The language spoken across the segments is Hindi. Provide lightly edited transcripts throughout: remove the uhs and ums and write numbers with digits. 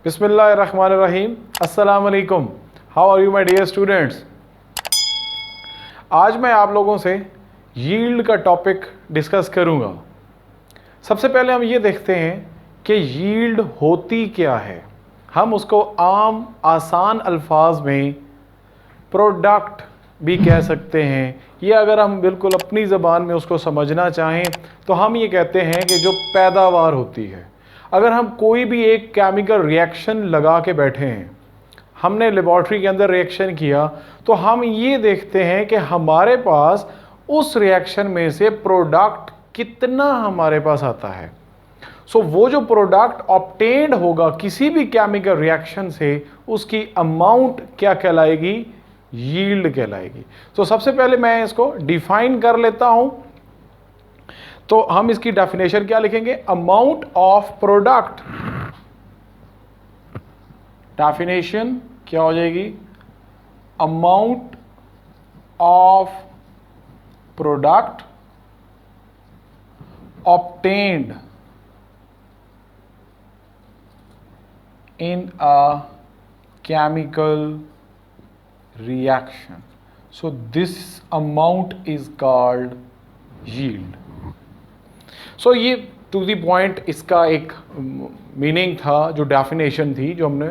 बिस्मिल्लाहिर्रहमानिर्रहीम। अस्सलाम वालेकुम। How are you my dear students. आज मैं आप लोगों से यील्ड का टॉपिक डिस्कस करूंगा। सबसे पहले हम ये देखते हैं कि यील्ड होती क्या है। हम उसको आम आसान अल्फाज में प्रोडक्ट भी कह सकते हैं, या अगर हम बिल्कुल अपनी ज़बान में उसको समझना चाहें तो हम ये कहते हैं कि जो पैदावार होती है। अगर हम कोई भी एक केमिकल रिएक्शन लगा के बैठे हैं, हमने लेबॉर्ट्री के अंदर रिएक्शन किया, तो हम ये देखते हैं कि हमारे पास उस रिएक्शन में से प्रोडक्ट कितना हमारे पास आता है। सो वो जो प्रोडक्ट ऑब्टेन्ड होगा किसी भी केमिकल रिएक्शन से, उसकी अमाउंट क्या कहलाएगी? यील्ड कहलाएगी। तो सबसे पहले मैं इसको डिफाइन कर लेता हूं। तो हम इसकी डेफिनेशन क्या लिखेंगे? Amount of product. डेफिनेशन क्या हो जाएगी? Amount of product obtained in a chemical reaction. So this amount is called yield. So ये टू द पॉइंट इसका एक मीनिंग था, जो डेफिनेशन थी जो हमने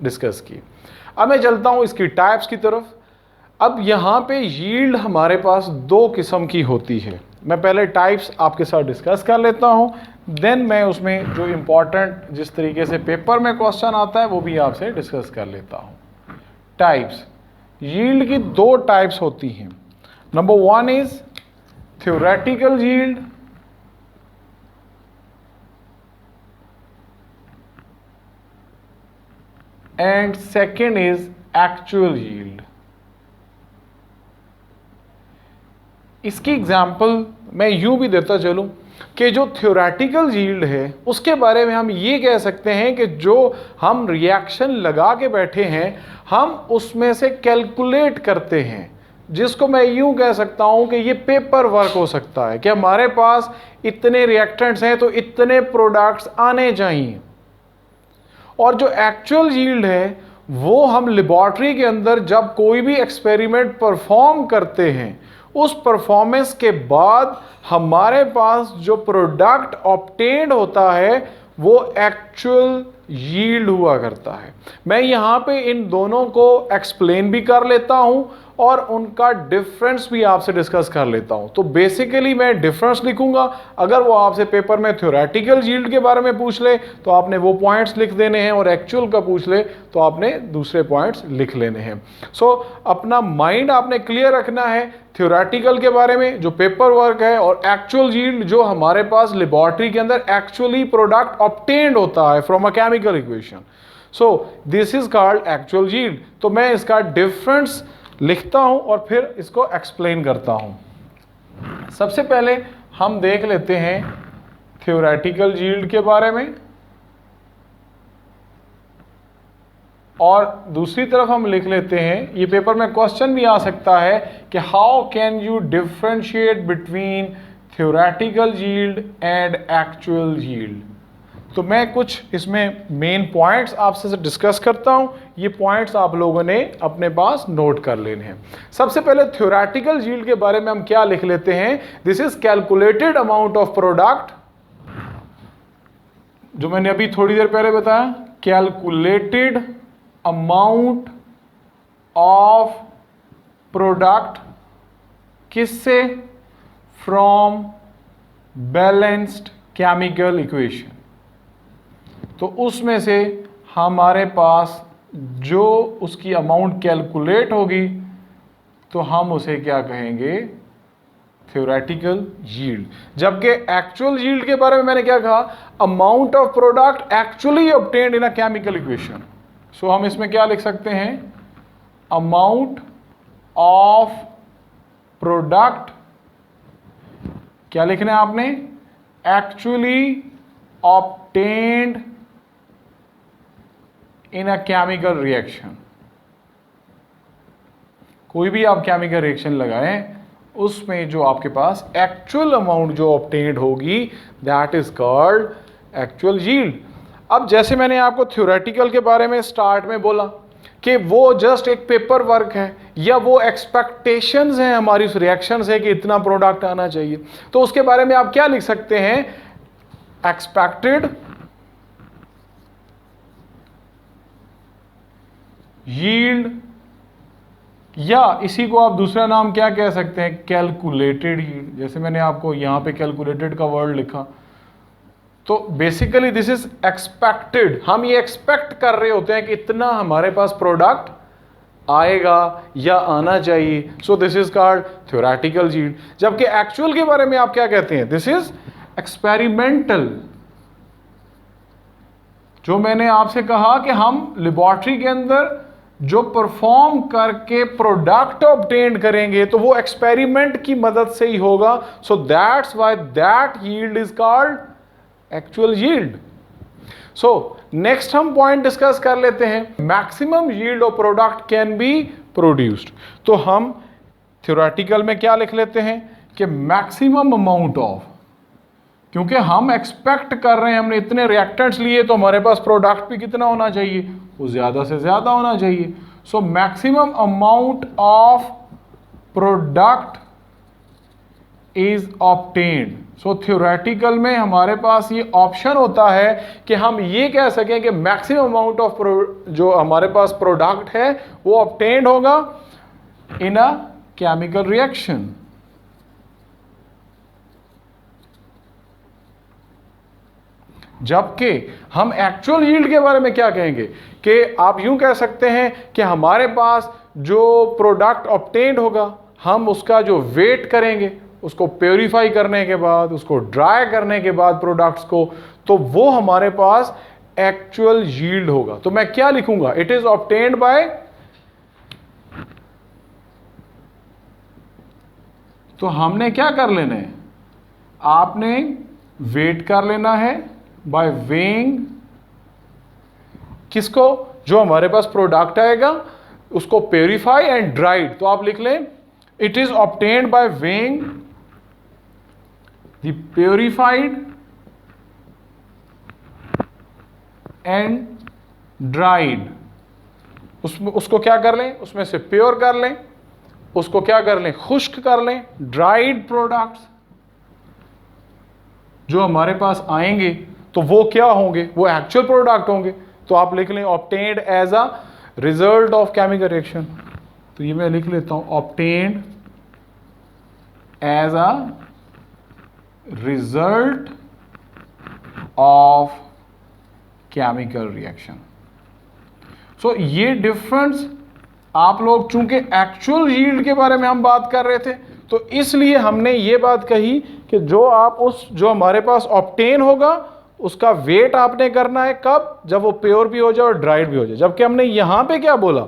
डिस्कस की। अब मैं चलता हूँ इसकी टाइप्स की तरफ। अब यहाँ पे यील्ड हमारे पास दो किस्म की होती है। मैं पहले टाइप्स आपके साथ डिस्कस कर लेता हूँ, देन मैं उसमें जो इम्पोर्टेंट जिस तरीके से पेपर में क्वेश्चन आता है वो भी आपसे डिस्कस कर लेता हूँ। टाइप्स, यील्ड की दो टाइप्स होती हैं। Number one is theoretical yield and second is actual yield. इसकी एग्जाम्पल मैं यूं भी देता चलूं कि जो थ्योरेटिकल यील्ड है उसके बारे में हम ये कह सकते हैं कि जो हम रिएक्शन लगा के बैठे हैं, हम उसमें से कैलकुलेट करते हैं, जिसको मैं यूं कह सकता हूं कि ये पेपर वर्क हो सकता है कि हमारे पास इतने रिएक्टेंट्स हैं तो इतने प्रोडक्ट्स आने चाहिए। और जो एक्चुअल यील्ड है वो हम लेबॉर्ट्री के अंदर जब कोई भी एक्सपेरिमेंट परफॉर्म करते हैं, उस परफॉर्मेंस के बाद हमारे पास जो प्रोडक्ट ऑब्टेन्ड होता है वो एक्चुअल यील्ड हुआ करता है। मैं यहाँ पे इन दोनों को एक्सप्लेन भी कर लेता हूँ और उनका डिफरेंस भी आपसे डिस्कस कर लेता हूँ। तो बेसिकली मैं डिफरेंस लिखूंगा। अगर वो आपसे पेपर में थ्योरेटिकल यील्ड के बारे में पूछ ले तो आपने वो पॉइंट्स लिख देने हैं, और एक्चुअल का पूछ ले तो आपने दूसरे पॉइंट्स लिख लेने हैं। सो अपना माइंड आपने क्लियर रखना है थ्योरेटिकल के बारे में जो पेपर वर्क है, और एक्चुअल यील्ड जो हमारे पास लेबॉर्ट्री के अंदर एक्चुअली प्रोडक्ट ऑब्टेन्ड होता है from a chemical equation. So this is called actual yield. तो मैं इसका डिफरेंस लिखता हूं और फिर इसको एक्सप्लेन करता हूं। सबसे पहले हम देख लेते हैं थ्योरेटिकल यील्ड के बारे में, और दूसरी तरफ हम लिख लेते हैं, ये पेपर में क्वेश्चन भी आ सकता है कि how can you differentiate between theoretical yield and actual yield. तो मैं कुछ इसमें मेन पॉइंट्स आपसे डिस्कस करता हूं। ये पॉइंट्स आप लोगों ने अपने पास नोट कर लेने हैं। सबसे पहले थ्योरेटिकल यील्ड के बारे में हम क्या लिख लेते हैं? This is calculated amount of product, जो मैंने अभी थोड़ी देर पहले बताया, कैलकुलेटेड अमाउंट ऑफ प्रोडक्ट किससे? From balanced chemical equation. तो उसमें से हमारे पास जो उसकी अमाउंट कैलकुलेट होगी तो हम उसे क्या कहेंगे? Theoretical yield. जबकि एक्चुअल यील्ड के बारे में मैंने क्या कहा? Amount of product actually obtained in a chemical equation. So हम इसमें क्या लिख सकते हैं? अमाउंट ऑफ प्रोडक्ट, क्या लिखना है आपने? Actually obtained in a chemical reaction. कोई भी आप केमिकल रिएक्शन लगाएं, उसमें जो आपके पास एक्चुअल अमाउंट जो ऑब्टेन्ड होगी, that is called actual yield. अब जैसे मैंने आपको थ्योरेटिकल के बारे में स्टार्ट में बोला कि वो जस्ट एक पेपर वर्क है या वो एक्सपेक्टेशंस हैं हमारी, उस रिएक्शंस है कि इतना प्रोडक्ट आना चाहिए, तो उसके बारे में आप क्या लिख सकते हैं, एक्सपेक्टेड यील्ड, या इसी को आप दूसरा नाम क्या कह सकते हैं, कैलकुलेटेड यील्ड। जैसे मैंने आपको यहां पे कैलकुलेटेड का वर्ड लिखा, तो बेसिकली दिस इज एक्सपेक्टेड, हम ये एक्सपेक्ट कर रहे होते हैं कि इतना हमारे पास प्रोडक्ट आएगा या आना चाहिए, सो this is called theoretical yield. जबकि एक्चुअल के बारे में आप क्या कहते हैं, दिस इज एक्सपेरिमेंटल। जो मैंने आपसे कहा कि हम लेबोरेटरी के अंदर जो परफॉर्म करके प्रोडक्ट ऑब्टेन करेंगे तो वो एक्सपेरिमेंट की मदद से ही होगा, so that's why that yield is called actual yield. So next हम पॉइंट डिस्कस कर लेते हैं, maximum yield of product can be produced. तो हम थ्योरेटिकल में क्या लिख लेते हैं कि मैक्सिमम अमाउंट ऑफ, क्योंकि हम एक्सपेक्ट कर रहे हैं, हमने इतने रिएक्टेंट्स लिए तो हमारे पास प्रोडक्ट भी कितना होना चाहिए, वो ज्यादा से ज्यादा होना चाहिए। So maximum amount of product is obtained. So theoretical में हमारे पास ये ऑप्शन होता है कि हम ये कह सकें कि मैक्सिमम अमाउंट ऑफ जो हमारे पास प्रोडक्ट है वो ऑब्टेन्ड होगा इन अ केमिकल रिएक्शन। जबकि हम एक्चुअल यील्ड के बारे में क्या कहेंगे कि आप यूं कह सकते हैं कि हमारे पास जो प्रोडक्ट ऑब्टेन्ड होगा, हम उसका जो वेट करेंगे, उसको प्योरीफाई करने के बाद, उसको ड्राई करने के बाद प्रोडक्ट्स को, तो वो हमारे पास एक्चुअल यील्ड होगा। तो मैं क्या लिखूंगा, इट इज ऑब्टेन्ड बाय, तो हमने क्या कर लेना है, आपने वेट कर लेना है बाय वेइंग, किसको, जो हमारे पास प्रोडक्ट आएगा उसको प्योरीफाई एंड ड्राइड। तो आप लिख लें it is obtained by weighing the purified and dried. उसको क्या कर लें, उसमें से प्योर कर लें, उसको क्या कर लें, खुश्क कर लें। ड्राइड प्रोडक्ट्स जो हमारे पास आएंगे तो वो क्या होंगे, वो एक्चुअल प्रोडक्ट होंगे। तो आप लिख लें obtained as a result of chemical reaction. तो ये मैं लिख लेता हूं, obtained as a result of chemical reaction. So ये डिफरेंस, आप लोग चूंकि एक्चुअल यील्ड के बारे में हम बात कर रहे थे तो इसलिए हमने ये बात कही कि जो हमारे पास ऑब्टेन होगा उसका वेट आपने करना है, कब, जब वो प्योर भी हो जाए और ड्राइड भी हो जाए। जबकि हमने यहां पे क्या बोला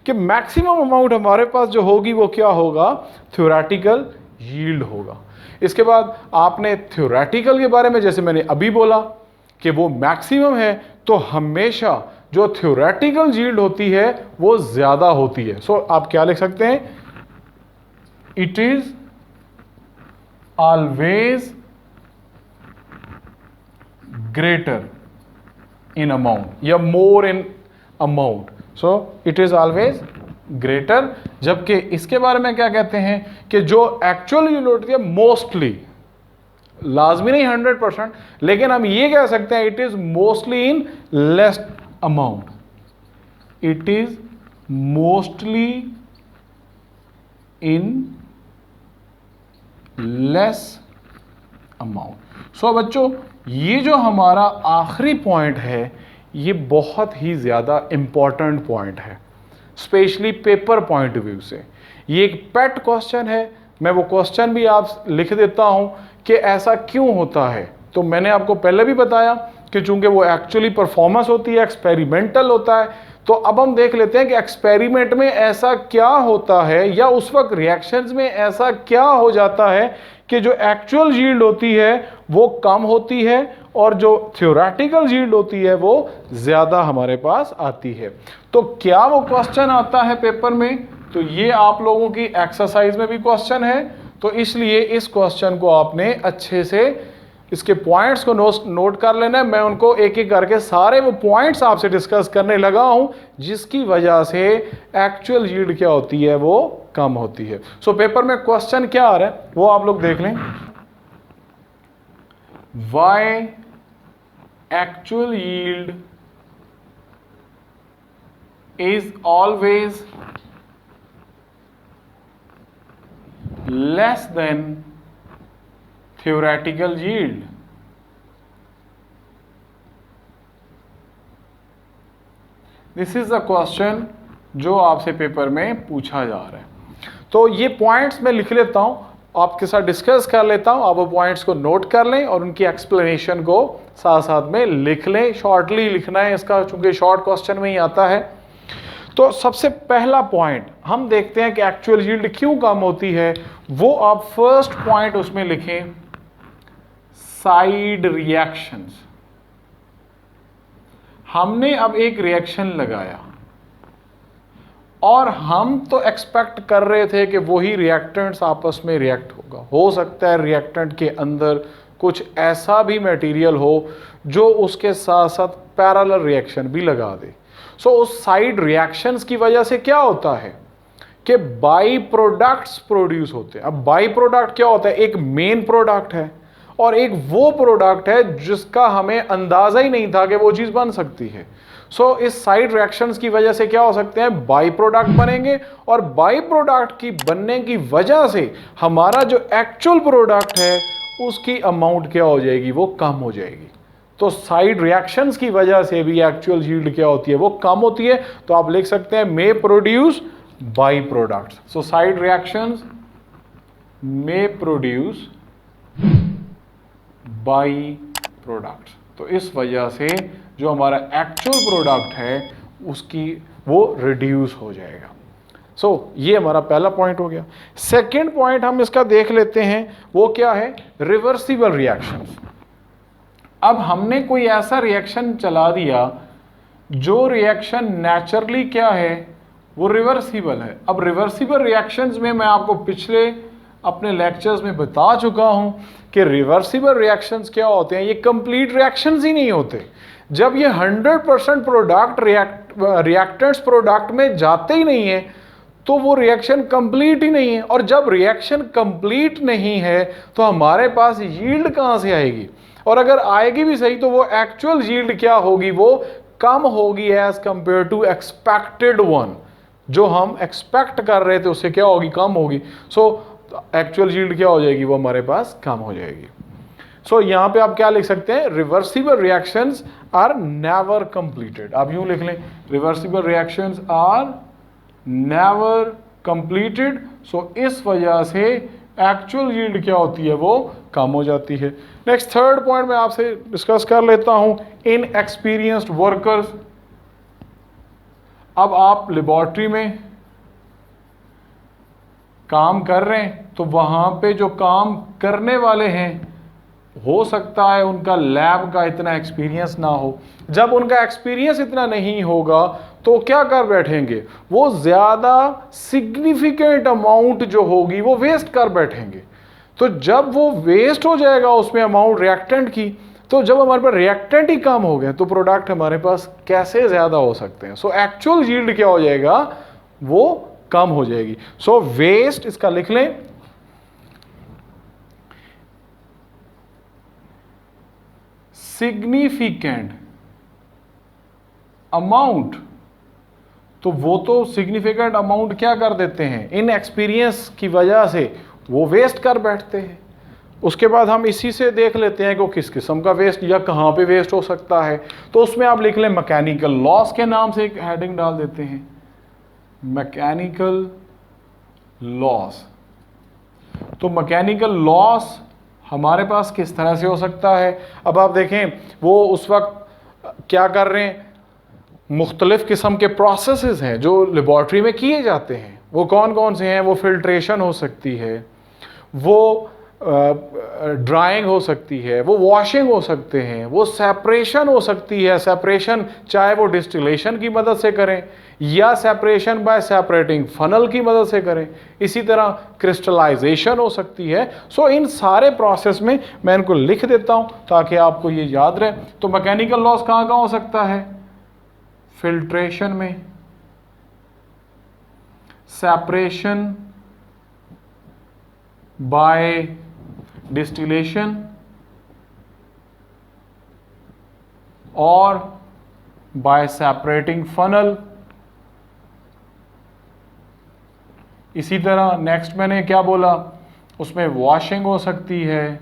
कि मैक्सिमम अमाउंट हमारे पास जो होगी वो क्या होगा, थ्योरेटिकल यील्ड होगा। इसके बाद आपने थ्योरेटिकल के बारे में, जैसे मैंने अभी बोला कि वो मैक्सिमम है, तो हमेशा जो थ्योरेटिकल यील्ड होती है वो ज्यादा होती है। सो आप क्या लिख सकते हैं, it is always greater in amount या more in amount. So it is always greater. जबकि इसके बारे में क्या कहते हैं कि जो एक्चुअल यील्ड होती है मोस्टली, लाजमी नहीं 100%, लेकिन हम ये कह सकते हैं it is mostly in less amount, it is mostly in less amount. So बच्चों, ये जो हमारा आखिरी पॉइंट है ये बहुत ही ज़्यादा इंपॉर्टेंट पॉइंट है, specially paper point of view से। ये एक पेट क्वेश्चन है, मैं वो क्वेश्चन भी आप लिख देता हूं कि ऐसा क्यों होता है। तो मैंने आपको पहले भी बताया कि चूंकि वो एक्चुअली परफॉर्मेंस होती है, एक्सपेरिमेंटल होता है, तो अब हम देख लेते हैं कि एक्सपेरिमेंट में ऐसा क्या होता है या उस वक्त रिएक्शंस में ऐसा क्या हो जाता है कि जो एक्चुअल यील्ड होती है वो कम होती है और जो थ्योरेटिकल यील्ड होती है वो ज़्यादा हमारे पास आती है। तो क्या वो क्वेश्चन आता है पेपर में, तो ये आप लोगों की एक्सरसाइज में भी क्वेश्चन है, तो इसलिए इस क्वेश्चन को आपने अच्छे से इसके पॉइंट्स को नोट कर लेना है। मैं उनको एक एक करके सारे वो पॉइंट्स आपसे डिस्कस करने लगा हूं, जिसकी वजह से एक्चुअल यील्ड क्या होती है वो कम होती है। सो पेपर में क्वेश्चन क्या आ रहा है वो आप लोग देख लें। Why actual yield is always less than theoretical yield। This is the question जो आपसे पेपर में पूछा जा रहा है। तो ये पॉइंट्स मैं लिख लेता हूं, आपके साथ डिस्कस कर लेता हूं, आप वो पॉइंट्स को नोट कर लें और उनकी एक्सप्लेनेशन को साथ साथ में लिख लें। शॉर्टली लिखना है इसका, चूंकि शॉर्ट क्वेश्चन में ही आता है। तो सबसे पहला पॉइंट हम देखते हैं कि एक्चुअल यील्ड क्यों कम होती है। वो आप फर्स्ट पॉइंट उसमें लिखें, साइड रिएक्शंस। हमने अब एक रिएक्शन लगाया और हम तो एक्सपेक्ट कर रहे थे कि वही रिएक्टेंट्स आपस में रिएक्ट होगा। हो सकता है रिएक्टेंट के अंदर कुछ ऐसा भी मटेरियल हो जो उसके साथ साथ पैरेलल रिएक्शन भी लगा दे। सो उस साइड रिएक्शंस की वजह से क्या होता है कि बाई प्रोडक्ट्स प्रोड्यूस होते हैं। अब बाई प्रोडक्ट क्या होता है, एक मेन प्रोडक्ट है और एक वो प्रोडक्ट है जिसका हमें अंदाजा ही नहीं था कि वो चीज बन सकती है। सो इस साइड रिएक्शंस की वजह से क्या हो सकते हैं, बाई प्रोडक्ट बनेंगे और बाई प्रोडक्ट की बनने की वजह से हमारा जो एक्चुअल प्रोडक्ट है उसकी अमाउंट क्या हो जाएगी, वो कम हो जाएगी। तो साइड रिएक्शंस की वजह से भी एक्चुअल यील्ड क्या होती है, वो कम होती है। तो आप लिख सकते हैं मे produce by products. So side reactions may produce by product. तो इस वजह से जो हमारा एक्चुअल प्रोडक्ट है उसकी वो रिड्यूस हो जाएगा। सो ये हमारा पहला पॉइंट हो गया। सेकंड पॉइंट हम इसका देख लेते हैं, वो क्या है, रिवर्सिबल रिएक्शंस। अब हमने कोई ऐसा रिएक्शन चला दिया जो रिएक्शन नेचुरली क्या है, वो रिवर्सिबल है। अब रिवर्सिबल रिएक्शंस में मैं आपको पिछले अपने लेक्चर्स में बता चुका हूं कि रिवर्सिबल रिएक्शंस क्या होते हैं, ये कंप्लीट रिएक्शंस ही नहीं होते। जब ये 100% प्रोडक्ट रिएक्टेंट्स प्रोडक्ट में जाते ही नहीं है तो वो रिएक्शन कंप्लीट ही नहीं है। और जब रिएक्शन कंप्लीट नहीं है तो हमारे पास यील्ड कहां से आएगी, और अगर आएगी भी सही तो वो एक्चुअल यील्ड क्या होगी, वो कम होगी as compared to expected one. जो हम एक्सपेक्ट कर रहे थे उससे क्या होगी, कम होगी। सो एक्चुअल यील्ड क्या हो जाएगी, वो हमारे पास कम हो जाएगी। सो यहां पे आप क्या लिख सकते हैं, reversible reactions are never completed. आप यूं लिख लें, reversible reactions are never completed. So इस वजह से एक्चुअल यील्ड क्या होती है, वो कम हो जाती है। नेक्स्ट थर्ड पॉइंट मैं आपसे डिस्कस कर लेता हूं, इन एक्सपीरियंस्ड वर्कर्स। अब आप लेबोरेटरी में काम कर रहे हैं तो वहां पे जो काम करने वाले हैं हो सकता है उनका लैब का इतना एक्सपीरियंस ना हो। जब उनका एक्सपीरियंस इतना नहीं होगा तो क्या कर बैठेंगे, वो ज़्यादा सिग्निफिकेंट अमाउंट जो होगी वो वेस्ट कर बैठेंगे। तो जब वो वेस्ट हो जाएगा उसमें अमाउंट रिएक्टेंट की, तो जब हमारे पास रिएक्टेंट ही कम हो गए तो प्रोडक्ट हमारे पास कैसे ज़्यादा हो सकते हैं। सो एक्चुअल यील्ड क्या हो जाएगा, वो कम हो जाएगी। सो वेस्ट इसका लिख लें, सिग्निफिकेंट अमाउंट। तो वो तो सिग्निफिकेंट अमाउंट क्या कर देते हैं, इन एक्सपीरियंस की वजह से वो वेस्ट कर बैठते हैं। उसके बाद हम इसी से देख लेते हैं कि किस किस्म का वेस्ट या कहाँ पे वेस्ट हो सकता है। तो उसमें आप लिख लें मैकेनिकल लॉस के नाम से एक हेडिंग डाल देते हैं, मैकेनिकल लॉस। तो मैकेनिकल लॉस हमारे पास किस तरह से हो सकता है। अब आप देखें वो उस वक्त क्या कर रहे हैं, मुख्तलिफ किस्म के प्रोसेसेस हैं जो लेबॉर्ट्री में किए जाते हैं। वो कौन कौन से हैं, वो फिल्ट्रेशन हो सकती है, वो ड्राइंग हो सकती है, वो वॉशिंग हो सकते हैं, वो सेपरेशन हो सकती है। सेपरेशन चाहे वो डिस्टिलेशन की मदद से करें या सेपरेशन बाय सेपरेटिंग फनल की मदद से करें। इसी तरह क्रिस्टलाइजेशन हो सकती है। सो इन सारे प्रोसेस में मैं इनको लिख देता हूं ताकि आपको ये याद रहे। तो मैकेनिकल लॉस कहाँ कहाँ हो सकता है? फिल्ट्रेशन में, सेपरेशन बाय डिस्टिलेशन और बाय सेपरेटिंग फनल। इसी तरह नेक्स्ट मैंने क्या बोला, उसमें वॉशिंग हो सकती है,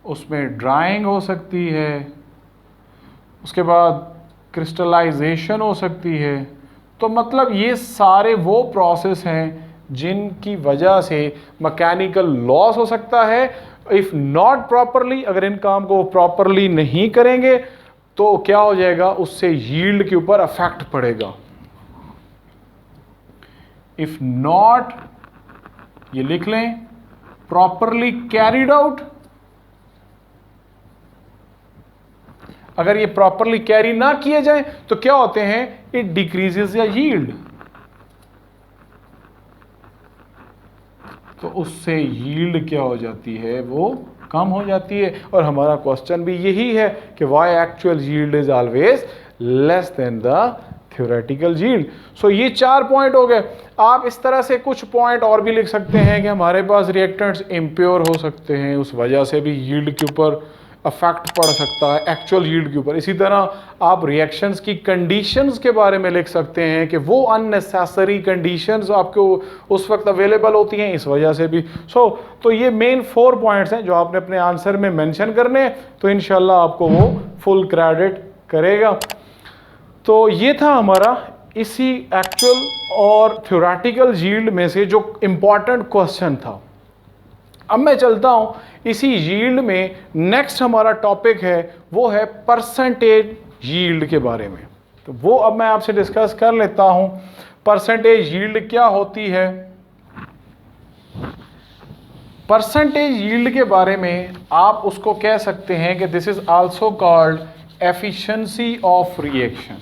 उसमें ड्राइंग हो सकती है, उसके बाद क्रिस्टलाइजेशन हो सकती है। तो मतलब ये सारे वो प्रोसेस हैं जिनकी वजह से मैकेनिकल लॉस हो सकता है। इफ नॉट प्रॉपरली, अगर इन काम को प्रॉपरली नहीं करेंगे तो क्या हो जाएगा, उससे यील्ड के ऊपर अफेक्ट पड़ेगा। इफ नॉट, ये लिख लें, प्रॉपरली कैरिड आउट, अगर ये प्रॉपरली कैरी ना किए जाए तो क्या होते हैं, इट डिक्रीजेस या यील्ड, तो उससे यील्ड क्या हो जाती है, वो कम हो जाती है। और हमारा क्वेश्चन भी यही है कि why actual yield is always less than the theoretical yield. So ये 4 पॉइंट हो गए। आप इस तरह से कुछ पॉइंट और भी लिख सकते हैं कि हमारे पास रिएक्टेंट्स इम्प्योर हो सकते हैं, उस वजह से भी यील्ड के ऊपर अफेक्ट पड़ सकता है, एक्चुअल यील्ड के ऊपर। इसी तरह आप रिएक्शंस की कंडीशंस के बारे में लिख सकते हैं कि वो अननेसेसरी कंडीशंस आपको उस वक्त अवेलेबल होती हैं, इस वजह से भी। तो ये मेन 4 पॉइंट्स हैं जो आपने अपने आंसर में मेंशन करने हैं, तो इंशाल्लाह आपको वो फुल क्रेडिट करेगा। तो ये था हमारा इसी एक्चुअल और थ्योरेटिकल यील्ड में से जो इम्पॉर्टेंट क्वेश्चन था। अब मैं चलता हूं इसी यील्ड में, नेक्स्ट हमारा टॉपिक है वो है परसेंटेज यील्ड के बारे में। तो वो अब मैं आपसे डिस्कस कर लेता हूं, परसेंटेज यील्ड क्या होती है। परसेंटेज यील्ड के बारे में आप उसको कह सकते हैं कि this is also called efficiency of reaction.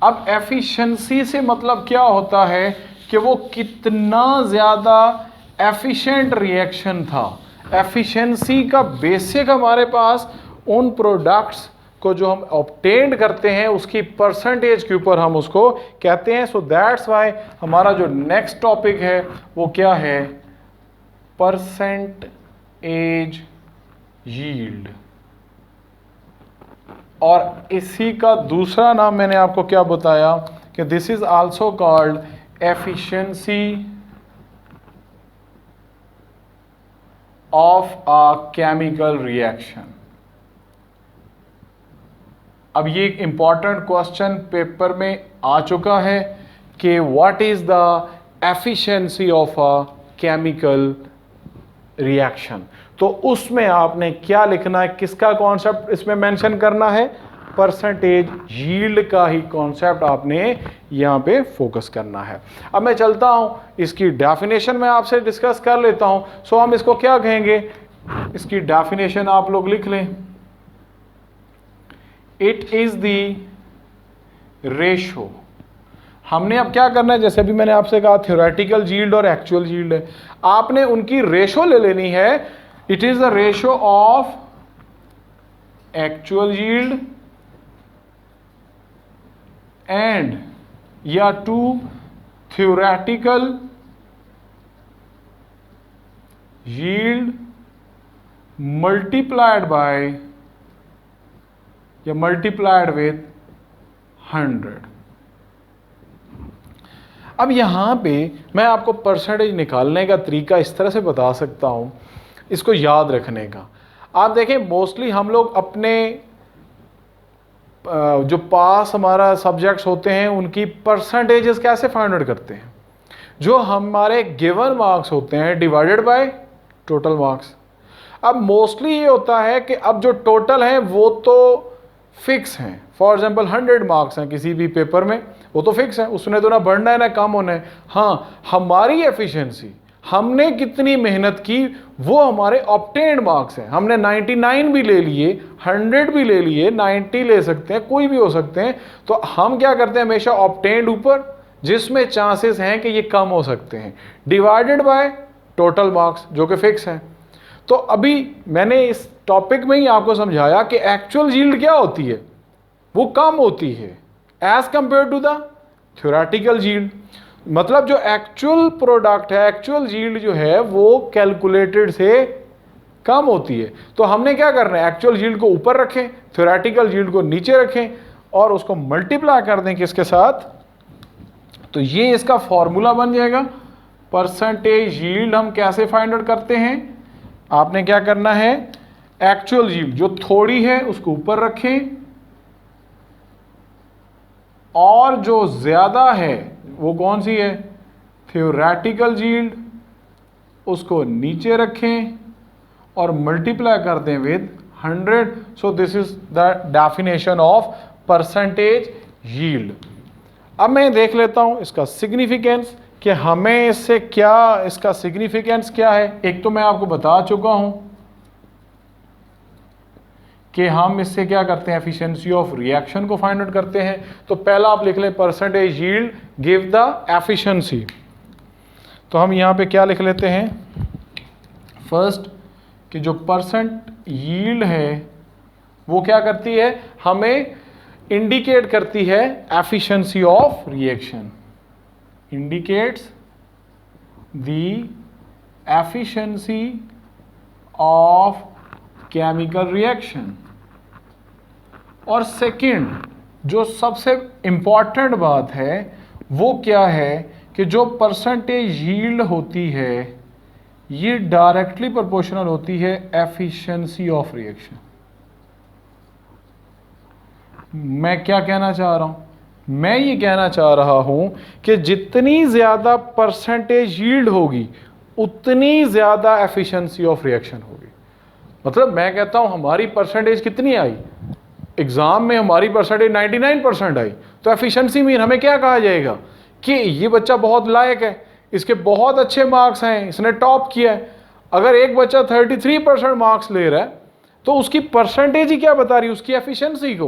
अब एफिशिएंसी से मतलब क्या होता है कि वो कितना ज़्यादा एफिशिएंट रिएक्शन था। एफिशिएंसी का बेसिक हमारे पास उन प्रोडक्ट्स को जो हम ऑब्टेन करते हैं उसकी परसेंटेज के ऊपर हम उसको कहते हैं। सो दैट्स वाई हमारा जो नेक्स्ट टॉपिक है वो क्या है, परसेंटेज यील्ड। और इसी का दूसरा नाम मैंने आपको क्या बताया कि this is also called efficiency of a chemical reaction. अब ये एक इंपॉर्टेंट क्वेश्चन पेपर में आ चुका है कि what is the efficiency of a chemical reaction. तो उसमें आपने क्या लिखना है, किसका कॉन्सेप्ट इसमें मेंशन करना है, परसेंटेज यील्ड का ही कॉन्सेप्ट आपने यहाँ पे फोकस करना है। अब मैं चलता हूँ, इसकी डेफिनेशन मैं आपसे डिस्कस कर लेता हूँ। सो हम इसको क्या कहेंगे, इसकी डेफिनेशन आप लोग लिख लें, इट इज द रेशो। हमने अब क्या करना है, जैसे अभी मैंने आपसे कहा थ्योरेटिकल यील्ड और एक्चुअल यील्ड है, आपने उनकी रेशो ले लेनी है। It is the ratio of actual yield and या to theoretical yield multiplied by या मल्टीप्लाइड विथ 100। अब यहां पे मैं आपको परसेंटेज निकालने का तरीका इस तरह से बता सकता हूं, इसको याद रखने का। आप देखें मोस्टली हम लोग अपने जो पास हमारा सब्जेक्ट्स होते हैं उनकी परसेंटेजेस कैसे फाइंड आउट करते हैं, जो हमारे गिवन मार्क्स होते हैं डिवाइडेड बाय टोटल मार्क्स। अब मोस्टली ये होता है कि अब जो टोटल हैं वो तो फिक्स हैं। फॉर एग्जांपल 100 मार्क्स हैं किसी भी पेपर में, वो तो फिक्स है, उसने तो ना बढ़ना है ना कम होना है। हाँ, हमारी एफिशिएंसी, हमने कितनी मेहनत की वो हमारे ऑब्टेन्ड मार्क्स हैं। हमने 99 भी ले लिए, 100 भी ले लिए, 90 ले सकते हैं, कोई भी हो सकते हैं। तो हम क्या करते हैं, हमेशा ऑब्टेन्ड ऊपर, जिसमें चांसेस हैं कि ये कम हो सकते हैं, डिवाइडेड बाय टोटल मार्क्स जो कि फिक्स हैं। तो अभी मैंने इस टॉपिक में ही आपको समझाया कि एक्चुअल यील्ड क्या होती है, वो कम होती है as compared to the theoretical yield. मतलब जो एक्चुअल प्रोडक्ट है, एक्चुअल यील्ड जो है वो कैलकुलेटेड से कम होती है। तो हमने क्या करना है, एक्चुअल यील्ड को ऊपर रखें, थ्योरेटिकल यील्ड को नीचे रखें और उसको मल्टीप्लाई कर दें किसके साथ, तो ये इसका फॉर्मूला बन जाएगा। परसेंटेज यील्ड हम कैसे फाइंड आउट करते हैं, आपने क्या करना है, एक्चुअल यील्ड जो थोड़ी है उसको ऊपर रखें और जो ज्यादा है वो कौन सी है, थ्योरेटिकल यील्ड, उसको नीचे रखें और मल्टीप्लाई कर दें with 100। So this is the definition of percentage yield. अब मैं देख लेता हूं इसका सिग्निफिकेंस कि हमें इससे क्या, इसका सिग्निफिकेंस क्या है। एक तो मैं आपको बता चुका हूं कि हम इससे क्या करते हैं, एफिशिएंसी ऑफ रिएक्शन को फाइंड आउट करते हैं। तो पहला आप लिख लें, percentage yield give the efficiency. तो हम यहां पे क्या लिख लेते हैं, फर्स्ट कि जो परसेंट यील्ड है वो क्या करती है, हमें इंडिकेट करती है efficiency of reaction, indicates the efficiency of chemical reaction. और सेकंड जो सबसे इंपॉर्टेंट बात है वो क्या है कि जो परसेंटेज यील्ड होती है ये डायरेक्टली प्रोपोर्शनल होती है एफिशिएंसी ऑफ रिएक्शन। मैं क्या कहना चाह रहा हूं, मैं ये कहना चाह रहा हूं कि जितनी ज्यादा परसेंटेज यील्ड होगी उतनी ज्यादा एफिशिएंसी ऑफ रिएक्शन होगी। मतलब मैं कहता हूं हमारी परसेंटेज कितनी आई, एग्जाम में हमारी परसेंटेज 99% आई, तो एफिशिएंसी मीन हमें क्या कहा जाएगा कि ये बच्चा बहुत लायक है, इसके बहुत अच्छे मार्क्स हैं, इसने टॉप किया है। अगर एक बच्चा 33% मार्क्स ले रहा है तो उसकी परसेंटेज ही क्या बता रही है, उसकी एफिशिएंसी को,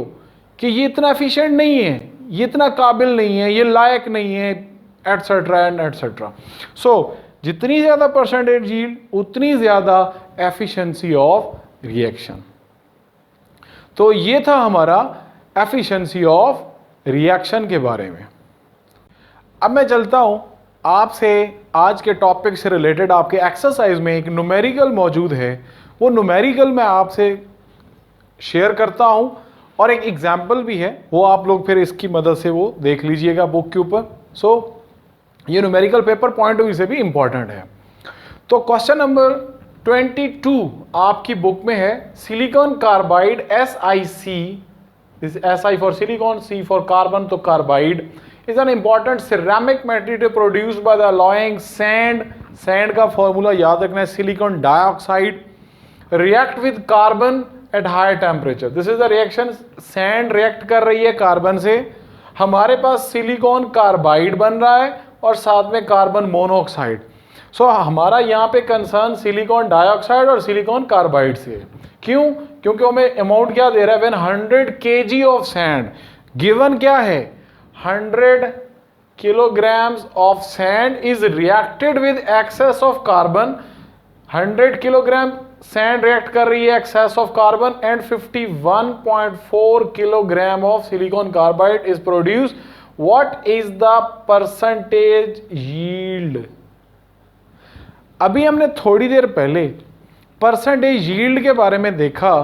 कि ये इतना एफिशिएंट नहीं है, ये इतना काबिल नहीं है, ये लायक नहीं है, एटसेट्रा एंड एटसेट्रा। सो जितनी ज़्यादा परसेंटेज यील्ड उतनी ज़्यादा एफिशिएंसी ऑफ रिएक्शन। तो ये था हमारा एफिशिएंसी ऑफ रिएक्शन के बारे में। अब मैं चलता हूं आपसे आज के टॉपिक से रिलेटेड, आपके एक्सरसाइज में एक न्यूमेरिकल मौजूद है, वो न्यूमेरिकल मैं आपसे शेयर करता हूं और एक एग्जाम्पल भी है, वो आप लोग फिर इसकी मदद से वो देख लीजिएगा बुक के ऊपर। सो ये numerical paper point of view से भी इंपॉर्टेंट है। तो क्वेश्चन नंबर 22 आपकी बुक में है, silicon carbide SiC, SI for silicon, C for carbon, तो carbide is an important ceramic material produced by the alloying sand। Sand का फॉर्मूला याद रखना है, silicon dioxide, react with carbon at high temperature. This is the reaction, sand react कर रही है कार्बन से, हमारे पास सिलिकॉन कार्बाइड बन रहा है और साथ में कार्बन मोनोऑक्साइड। सो हमारा यहाँ पे कंसर्न सिलिकॉन डाइऑक्साइड और सिलिकॉन कार्बाइड से। क्यों? क्योंकि हमें अमाउंट क्या दे रहा है, when 100 kg of sand, given क्या है, 100 kilograms of sand is reacted with excess of carbon। 100 kilogram sand react कर रही है excess of carbon and 51.4 kilogram of silicon carbide is produced। What is the percentage yield? अभी हमने थोड़ी देर पहले परसेंटेज यील्ड के बारे में देखा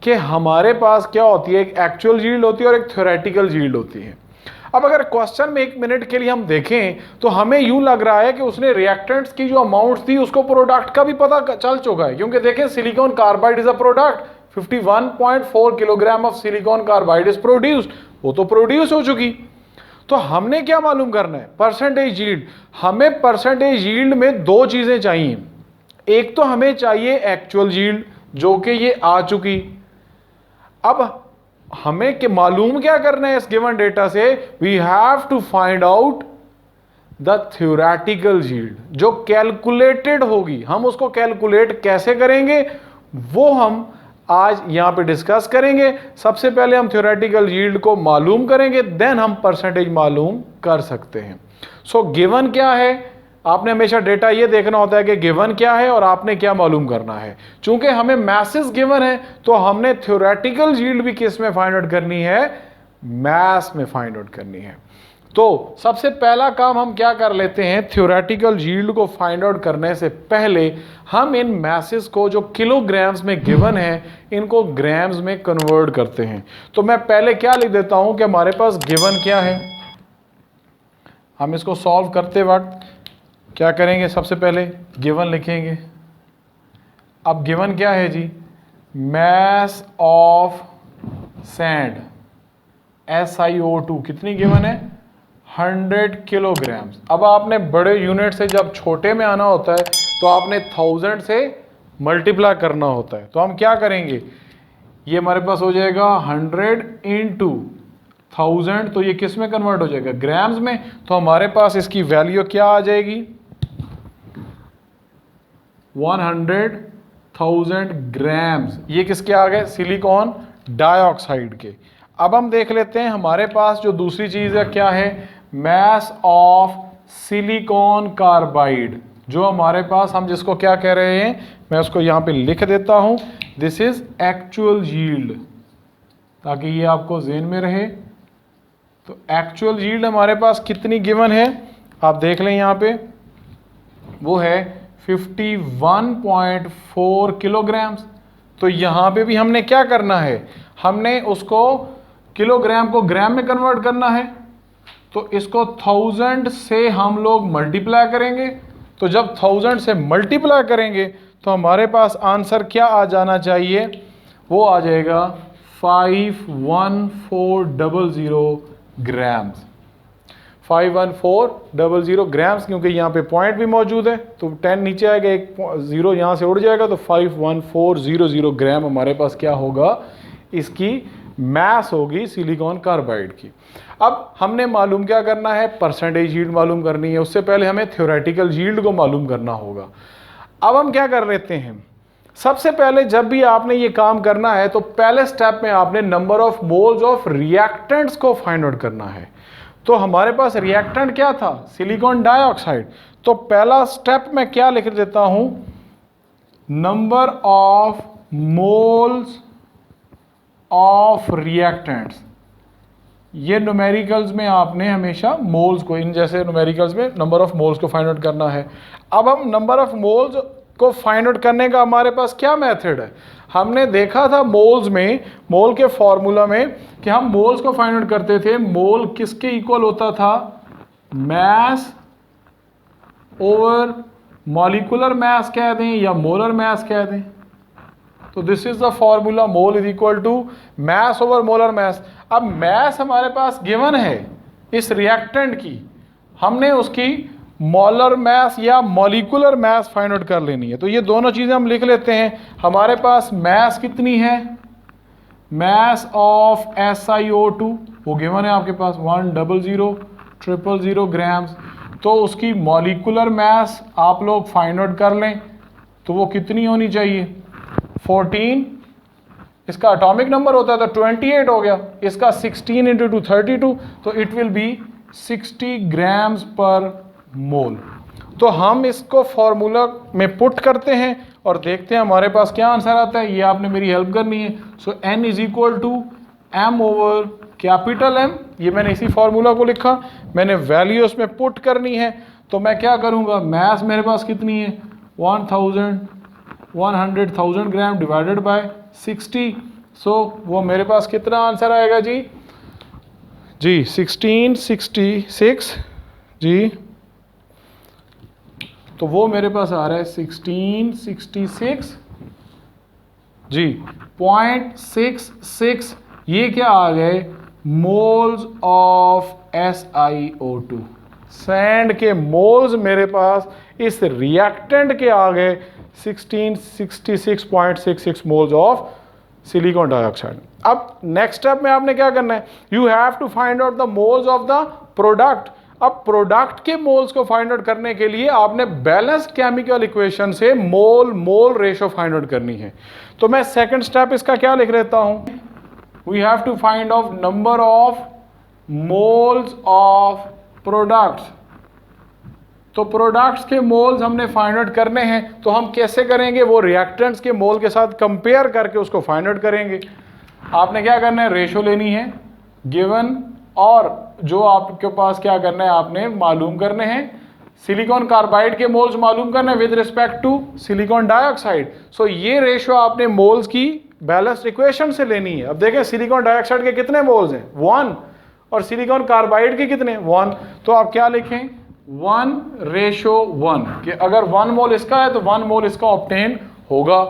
कि हमारे पास क्या होती है, एक एक्चुअल यील्ड होती है और एक थ्योरेटिकल यील्ड होती है। अब अगर क्वेश्चन में एक मिनट के लिए हम देखें तो हमें यूं लग रहा है कि उसने रिएक्टेंट्स की जो अमाउंट थी उसको प्रोडक्ट का भी पता चल चुका है, क्योंकि देखें silicon carbide is a product, 51.4 kilogram of silicon carbide is produced, वो तो प्रोड्यूस हो चुकी। तो हमने क्या मालूम करना है, परसेंटेज यील्ड। हमें परसेंटेज यील्ड में दो चीजें चाहिए, एक तो हमें चाहिए एक्चुअल यील्ड जो कि ये आ चुकी। अब हमें के मालूम क्या करना है इस गिवन डेटा से, we have to find out the theoretical yield जो कैलकुलेटेड होगी, हम उसको कैलकुलेट कैसे करेंगे वो हम आज यहां पे डिस्कस करेंगे। सबसे पहले हम थ्योरेटिकल यील्ड को मालूम करेंगे, देन हम परसेंटेज मालूम कर सकते हैं। सो गिवन क्या है, आपने हमेशा डेटा ये देखना होता है कि गिवन क्या है और आपने क्या मालूम करना है। चूंकि हमें मैसेस गिवन है तो हमने थ्योरेटिकल यील्ड भी किस में फाइंड आउट करनी है, मैथ्स में फाइंड आउट करनी है। तो सबसे पहला काम हम क्या कर लेते हैं, थ्योरेटिकल यील्ड को फाइंड आउट करने से पहले हम इन मैसेस को जो किलोग्राम्स में गिवन है इनको ग्राम्स में कन्वर्ट करते हैं। तो मैं पहले क्या लिख देता हूं कि हमारे पास गिवन क्या है। हम इसको सॉल्व करते वक्त क्या करेंगे, सबसे पहले गिवन लिखेंगे। अब गिवन क्या है जी, मैस ऑफ सैंड SiO2 कितनी गिवन है, 100 किलोग्राम्स। अब आपने बड़े यूनिट से जब छोटे में आना होता है तो आपने 1000 से मल्टीप्लाई करना होता है। तो हम क्या करेंगे, ये हमारे पास हो जाएगा 100 इंटू 1000, तो ये किस में कन्वर्ट हो जाएगा, ग्राम्स में। तो हमारे पास इसकी वैल्यू क्या आ जाएगी, 100,000 ग्राम्स। ये किसके आ गए, सिलिकॉन डाइऑक्साइड के। अब हम देख लेते हैं हमारे पास जो दूसरी चीज है क्या है, मैस ऑफ सिलिकॉन कार्बाइड। जो हमारे पास, हम जिसको क्या कह रहे हैं, मैं उसको यहां पे लिख देता हूं, दिस इज एक्चुअल यील्ड, ताकि ये आपको ज़हन में रहे। तो एक्चुअल यील्ड हमारे पास कितनी गिवन है, आप देख लें यहां पे, वो है 51.4 किलोग्राम्स। तो यहां पे भी हमने क्या करना है, हमने उसको किलोग्राम को ग्राम में कन्वर्ट करना है। तो इसको 1000 से हम लोग मल्टीप्लाई करेंगे। तो जब 1000 से मल्टीप्लाई करेंगे तो हमारे पास आंसर क्या आ जाना चाहिए, वो आ जाएगा 51400 ग्राम्स। 51400 ग्राम्स, क्योंकि यहाँ पे पॉइंट भी मौजूद है तो 10 नीचे आएगा, एक 0 यहाँ से उड़ जाएगा, तो 51400 ग्राम हमारे पास क्या होगा, इसकी मैस होगी सिलिकॉन कार्बाइड की। अब हमने मालूम क्या करना है, परसेंटेज यील्ड मालूम करनी है। उससे पहले हमें थ्योरेटिकल यील्ड को मालूम करना होगा। अब हम क्या कर लेते हैं, सबसे पहले जब भी आपने ये काम करना है तो पहले स्टेप में आपने number of moles of reactants को फाइंड आउट करना है। तो हमारे पास रिएक्टेंट क्या था, सिलिकॉन डाइऑक्साइड। तो पहला स्टेप मैं क्या लिख देता हूं, number of moles of reactants. ये न्यूमेरिकल्स में आपने हमेशा मोल्स को, इन जैसे न्यूमेरिकल्स में नंबर ऑफ मोल्स को फाइंड आउट करना है। अब हम नंबर ऑफ मोल्स को फाइंड आउट करने का हमारे पास क्या मेथड है, हमने देखा था मोल्स में, मोल के फॉर्मूला में, कि हम मोल्स को फाइंड आउट करते थे, मोल किसके इक्वल होता था, मैस ओवर मॉलिक्यूलर मैस कह दें या मोलर मैस कह दें। तो this is the formula, mole is equal to mass over molar mass. अब मैस हमारे पास गिवन है इस रिएक्टेंट की, हमने उसकी मोलर मैस या मॉलिक्यूलर मैस फाइंड आउट कर लेनी है। तो ये दोनों चीजें हम लिख लेते हैं। हमारे पास मैस कितनी है, मैस ऑफ SiO2 वो गिवन है आपके पास 100,000 ग्राम्स। तो उसकी मॉलिक्यूलर मैस आप लोग फाइंड आउट कर लें, तो वो कितनी होनी चाहिए, 14। इसका एटॉमिक नंबर होता है तो 28 हो गया, इसका 16 इंटू 2 32, तो इट विल बी 60 ग्राम्स पर मोल। तो हम इसको फॉर्मूला में पुट करते हैं और देखते हैं हमारे पास क्या आंसर आता है। ये आपने मेरी हेल्प करनी है। So N is equal to M over capital M, ये मैंने इसी फॉर्मूला को लिखा, मैंने वैल्यू उसमें पुट करनी है। तो मैं क्या करूँगा, मैस मेरे पास कितनी है, 100,000 ग्राम डिवाइडेड बाय 60। सो वो मेरे पास कितना आंसर आएगा जी 1666 जी। तो वो मेरे पास आ रहा है 1666 जी 0.66। ये क्या आ गए, मोल्स ऑफ SiO2। सैंड के मोल्स मेरे पास इस रिएक्टेंट के आ गए 1666.66 मोल्स ऑफ सिलिकॉन डाइऑक्साइड। अब नेक्स्ट स्टेप में आपने क्या करना है, you have to find out the moles of the product. अब प्रोडक्ट के मोल्स को फाइंड आउट करने के लिए आपने बैलेंस केमिकल इक्वेशन से mole mole ratio find out करनी है। तो मैं सेकंड स्टेप इसका क्या लिख लेता हूं, we have to find of number of moles of products. तो प्रोडक्ट्स के मोल्स हमने फाइंड आउट करने हैं, तो हम कैसे करेंगे, वो रिएक्टेंट्स के मोल के साथ कंपेयर करके उसको फाइंड आउट करेंगे। आपने क्या करना है, रेशो लेनी है गिवन, और जो आपके पास क्या करना है, आपने मालूम करने हैं सिलिकॉन कार्बाइड के मोल्स मालूम करना है with respect to silicon dioxide. So ये रेशो आपने मोल्स की बैलेंस्ड इक्वेशन से लेनी है। अब देखें सिलिकॉन डाइऑक्साइड के कितने मोल्स हैं, 1, और सिलिकॉन कार्बाइड के कितने, 1। तो आप क्या लिखें, 1:1, कि अगर 1 मोल इसका है तो 1 मोल इसका ऑब्टेन होगा।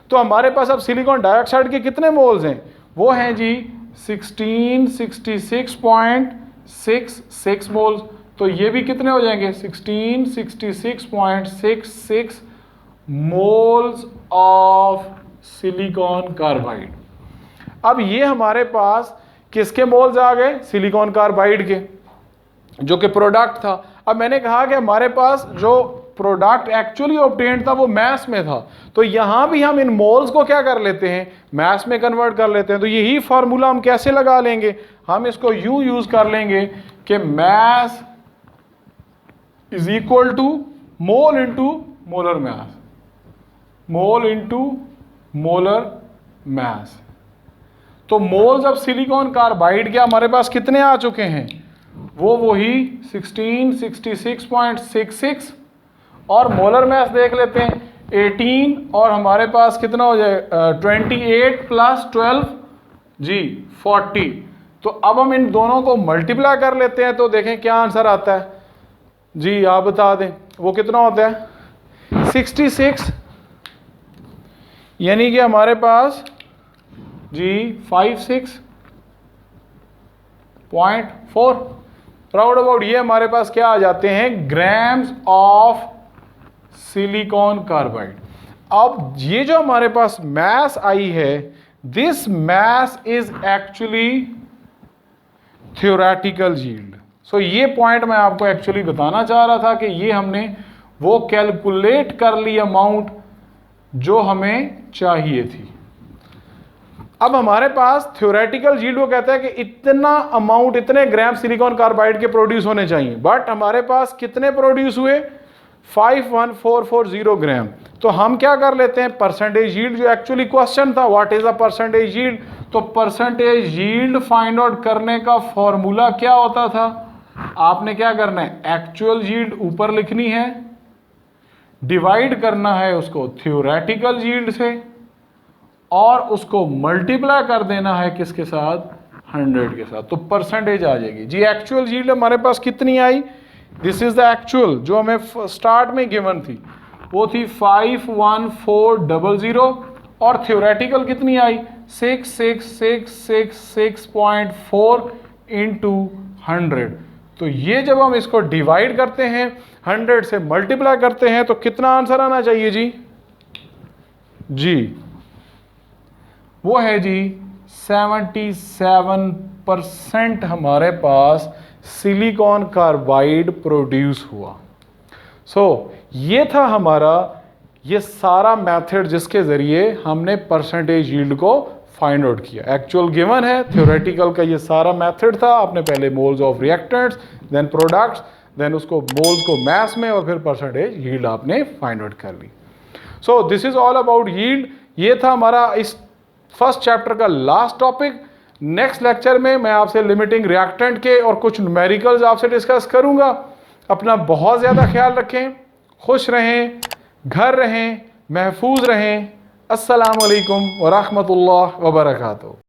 तो हमारे पास अब सिलिकॉन डाइऑक्साइड के कितने मोल्स हैं, वो हैं जी 1666.66 मोल्स। तो ये भी कितने हो जाएंगे, 1666.66 मोल्स ऑफ सिलिकॉन कार्बाइड। अब ये हमारे पास किसके मोल्स आ गए, सिलिकॉन कार्बाइड के, जो कि प्रोडक्ट था। अब मैंने कहा कि हमारे पास जो प्रोडक्ट एक्चुअली ऑब्टेन्ड था वो मैस में था, तो यहां भी हम इन मोल्स को क्या कर लेते हैं, मैस में कन्वर्ट कर लेते हैं। तो यही फार्मूला हम कैसे लगा लेंगे, हम इसको यूं यूज कर लेंगे कि mass is equal to mole into molar mass, mole into molar mass. तो मोल्स ऑफ सिलिकॉन कार्बाइड के हमारे पास कितने आ चुके हैं, वो वही 1666.66, और मोलर मैस देख लेते हैं 18, और हमारे पास कितना हो जाए 28 + 12 जी 40। तो अब हम इन दोनों को मल्टीप्लाई कर लेते हैं, तो देखें क्या आंसर आता है जी, आप बता दें वो कितना होता है 66, यानी कि हमारे पास जी 56.4 राउंड अबाउट ये हमारे पास क्या आ जाते हैं, ग्राम्स ऑफ सिलिकॉन कार्बाइड। अब ये जो हमारे पास मैस आई है, this mass is actually theoretical yield. So ये पॉइंट मैं आपको एक्चुअली बताना चाह रहा था कि ये हमने वो कैलकुलेट कर ली अमाउंट जो हमें चाहिए थी। अब हमारे पास थ्योरेटिकल यील्ड वो कहता है कि इतना अमाउंट, इतने ग्राम सिलिकॉन कार्बाइड के प्रोड्यूस होने चाहिए, बट हमारे पास कितने प्रोड्यूस हुए, 51440 ग्राम। तो हम क्या कर लेते हैं, परसेंटेज यील्ड, जो एक्चुअली क्वेश्चन था what is a percentage yield, तो परसेंटेज यील्ड फाइंड आउट करने का फॉर्मूला क्या होता था, आपने क्या करना है, एक्चुअल यील्ड ऊपर लिखनी है, डिवाइड करना है उसको थ्योरेटिकल यील्ड से, और उसको मल्टीप्लाई कर देना है किसके साथ, 100 के साथ, तो परसेंटेज आ जाएगी जी। एक्चुअल यील्ड हमारे पास कितनी आई, दिस इज द एक्चुअल जो हमें स्टार्ट में गिवन थी, वो थी 51400, और थ्योरेटिकल कितनी आई 6666.4 इंटू 100। तो ये जब हम इसको डिवाइड करते हैं 100 से मल्टीप्लाई करते हैं तो कितना आंसर आना चाहिए जी, वो है जी 77% हमारे पास सिलिकॉन कार्बाइड प्रोड्यूस हुआ। सो ये था हमारा ये सारा मेथड जिसके ज़रिए हमने परसेंटेज यील्ड को फाइंड आउट किया। एक्चुअल गिवन है, थ्योरेटिकल का ये सारा मेथड था। आपने पहले moles of reactants, then products, then उसको मोल्स को मैस में, और फिर परसेंटेज यील्ड आपने फाइंड आउट कर ली। So this is all about yield. ये था हमारा इस फर्स्ट चैप्टर का लास्ट टॉपिक। नेक्स्ट लेक्चर में मैं आपसे लिमिटिंग रिएक्टेंट के और कुछ न्यूमेरिकल्स आपसे डिस्कस करूंगा। अपना बहुत ज़्यादा ख्याल रखें, खुश रहें, घर रहें, महफूज रहें। अस्सलामु अलैकुम व रहमतुल्लाह व बरकातहू।